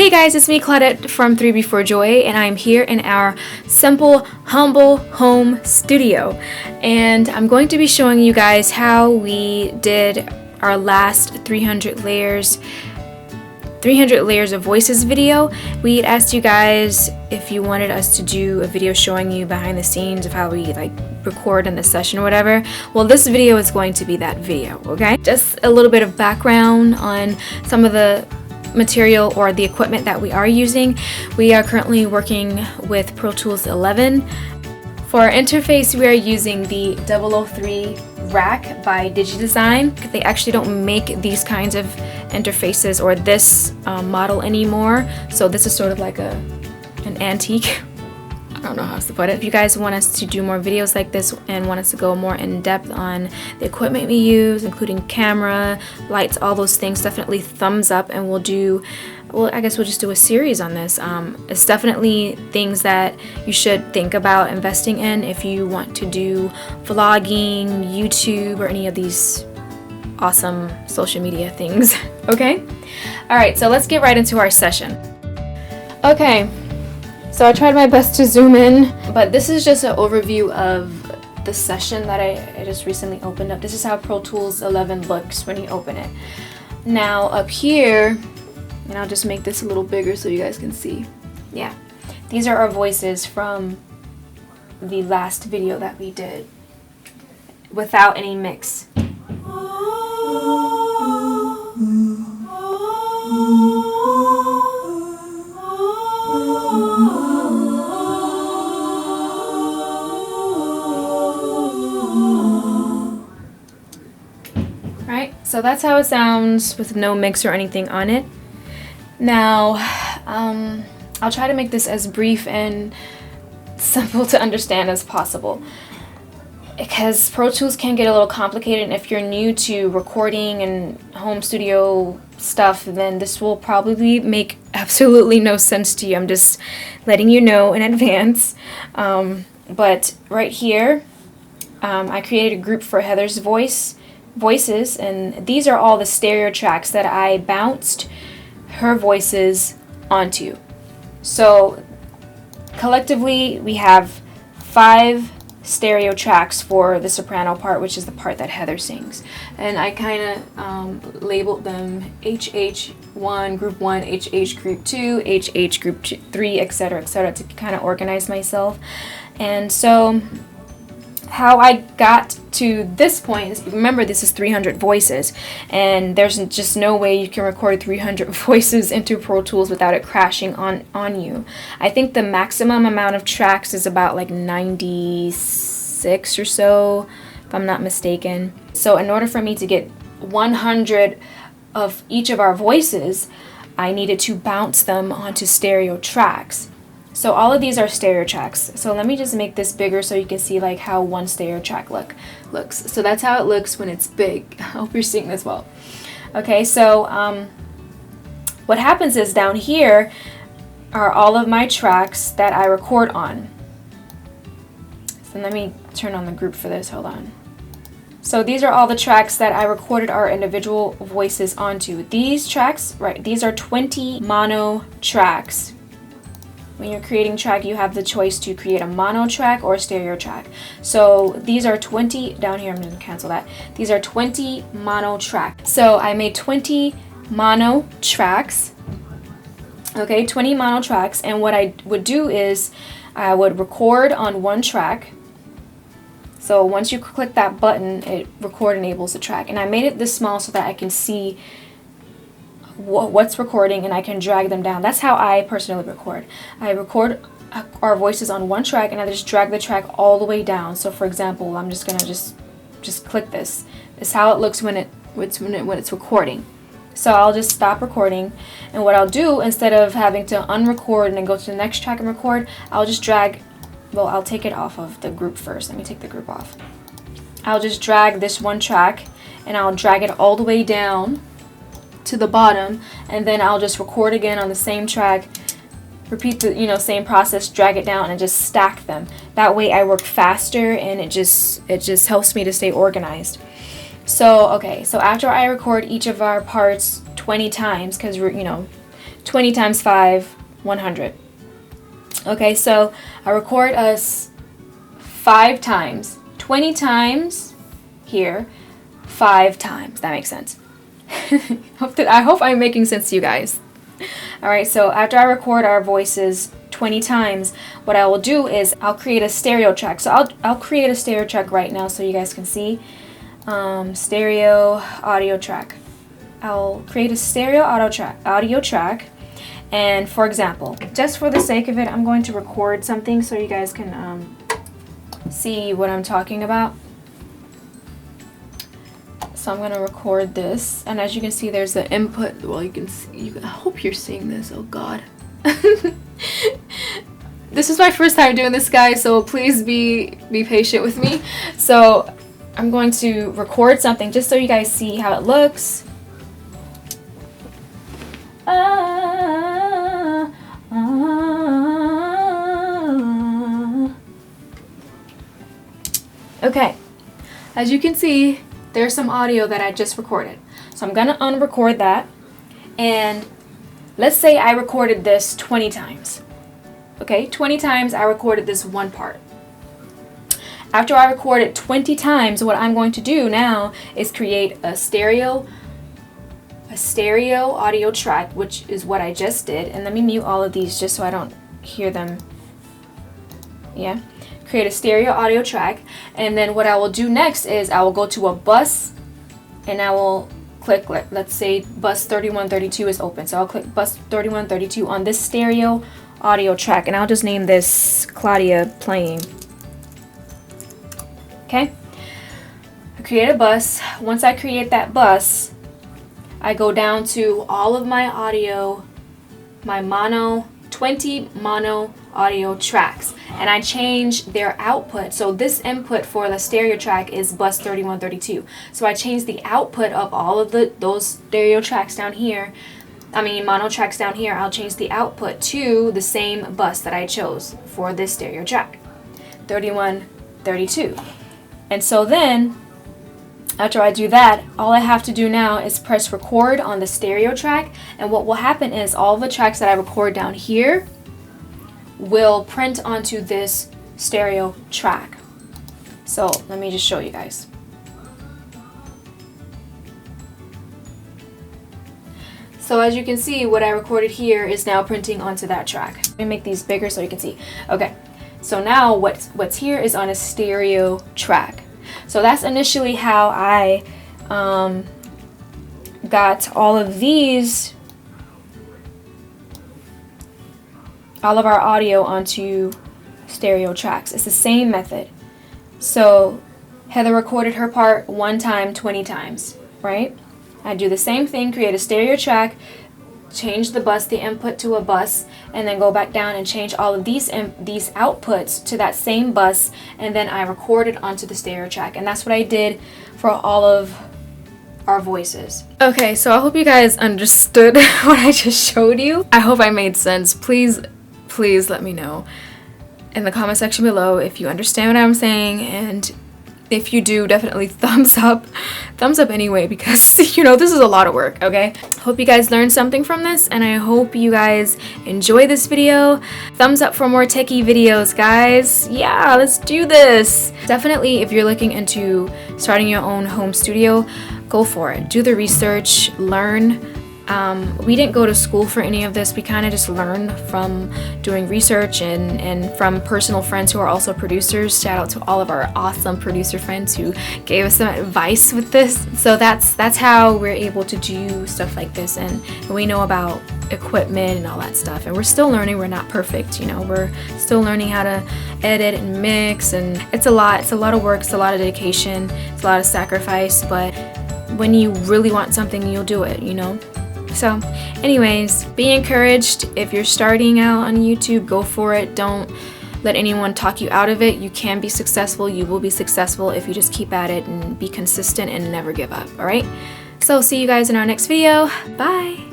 Hey guys, it's me Claudette from 3B4JOY, and I'm here in our simple, humble home studio. And I'm going to be showing you guys how we did our last 300 layers of voices video. We asked you guys if you wanted us to do a video showing you behind the scenes of how we record in the session or whatever. Well, this video is going to be that video, okay? Just a little bit of background on some of the material or the equipment that we are using. We are currently working with Pro Tools 11. For our interface, we are using the 003 rack by DigiDesign. They actually don't make these kinds of interfaces or this model anymore, so this is sort of like an antique. I don't know how else to put it. If you guys want us to do more videos like this and want us to go more in depth on the equipment we use, including camera, lights, all those things, definitely thumbs up, and I guess we'll just do a series on this. It's definitely things that you should think about investing in if you want to do vlogging, YouTube, or any of these awesome social media things. Okay? Alright, so let's get right into our session. Okay. So I tried my best to zoom in, but this is just an overview of the session that I just recently opened up. This is how Pro Tools 11 looks when you open it. Now up here, and I'll just make this a little bigger so you guys can see. Yeah, these are our voices from the last video that we did without any mix. So that's how it sounds with no mix or anything on it. Now, I'll try to make this as brief and simple to understand as possible, because Pro Tools can get a little complicated, and if you're new to recording and home studio stuff, then this will probably make absolutely no sense to you. I'm just letting you know in advance. But right here, I created a group for Heather's voices, and these are all the stereo tracks that I bounced her voices onto. So collectively we have 5 stereo tracks for the soprano part, which is the part that Heather sings, and I kind of labeled them HH1 group 1, HH group 2, HH group 3, etc., to kind of organize myself. And so how I got to this point is, remember, this is 300 voices, and there's just no way you can record 300 voices into Pro Tools without it crashing on you. I think the maximum amount of tracks is about 96 or so, if I'm not mistaken. So in order for me to get 100 of each of our voices, I needed to bounce them onto stereo tracks. So all of these are stereo tracks. So let me just make this bigger so you can see how one stereo track looks. So that's how it looks when it's big. I hope you're seeing this well. Okay, so what happens is down here are all of my tracks that I record on. So let me turn on the group for this, hold on. So these are all the tracks that I recorded our individual voices onto. These tracks, right, these are 20 mono tracks. When you're creating track, you have the choice to create a mono track or a stereo track. So these are 20, down here I'm going to cancel that. These are 20 mono tracks. So I made 20 mono tracks. Okay, 20 mono tracks, and what I would do is I would record on one track. So once you click that button, it record enables the track. And I made it this small so that I can see what's recording and I can drag them down. That's how I personally record. I record our voices on one track and I just drag the track all the way down. So for example, I'm just gonna just click this. This is how it looks when it's recording. So I'll just stop recording, and what I'll do, instead of having to unrecord and then go to the next track and record, I'll just drag, well, I'll take it off of the group first. Let me take the group off. I'll just drag this one track and I'll drag it all the way down to the bottom, and then I'll just record again on the same track, repeat the same process, drag it down and just stack them. That way I work faster, and it just helps me to stay organized. So okay, so after I record each of our parts 20 times, because we're 20 times 5, 100. Okay, so I record us 5 times, 20 times here, 5 times. That makes sense. I hope I'm making sense to you guys. All right, so after I record our voices 20 times, what I will do is I'll create a stereo track. So I'll create a stereo track right now so you guys can see. Stereo audio track. I'll create a stereo audio track. And for example, just for the sake of it, I'm going to record something so you guys can see what I'm talking about. So I'm going to record this, and as you can see, there's the input. Well, you can see, I hope you're seeing this. Oh God. This is my first time doing this, guys, so please be patient with me. So I'm going to record something just so you guys see how it looks. Okay, as you can see, there's some audio that I just recorded. So I'm gonna unrecord that, and let's say I recorded this 20 times. Okay, 20 times I recorded this one part. After I record it 20 times, what I'm going to do now is create a stereo audio track, which is what I just did. And let me mute all of these just so I don't hear them. Yeah. Create a stereo audio track, and then what I will do next is I will go to a bus, and I will click, let's say bus 3132 is open, so I'll click bus 3132 on this stereo audio track, and I'll just name this Claudia playing. Okay, I create a bus. Once I create that bus, I go down to all of my audio, my 20 mono audio tracks, and I change their output. So this input for the stereo track is bus 3132. So I change the output of all of those stereo tracks down here, mono tracks down here. I'll change the output to the same bus that I chose for this stereo track, 3132. And so then, after I do that, all I have to do now is press record on the stereo track, and what will happen is all the tracks that I record down here will print onto this stereo track. So let me just show you guys. So as you can see, what I recorded here is now printing onto that track. Let me make these bigger so you can see. Okay, so now what's here is on a stereo track. So that's initially how I got all of our audio onto stereo tracks. It's the same method. So Heather recorded her part 1 time, 20 times, right? I do the same thing, create a stereo track, change the bus, the input to a bus, and then go back down and change all of these outputs to that same bus, and then I record it onto the stereo track. And that's what I did for all of our voices. Okay, so I hope you guys understood what I just showed you. I hope I made sense. Please let me know in the comment section below if you understand what I'm saying, and if you do, definitely thumbs up anyway, because this is a lot of work. Okay, hope you guys learned something from this, and I hope you guys enjoy this video. Thumbs up for more techie videos, guys. Yeah, let's do this. Definitely, if you're looking into starting your own home studio, go for it. Do the research, learn. We didn't go to school for any of this. We kind of just learned from doing research and from personal friends who are also producers. Shout out to all of our awesome producer friends who gave us some advice with this. So that's how we're able to do stuff like this, and we know about equipment and all that stuff. And we're still learning. We're not perfect, we're still learning how to edit and mix, and it's a lot of work, it's a lot of dedication, it's a lot of sacrifice, but when you really want something, you'll do it, So anyways, be encouraged. If you're starting out on YouTube, go for it. Don't let anyone talk you out of it. You can be successful. You will be successful if you just keep at it and be consistent and never give up. All right? So see you guys in our next video. Bye.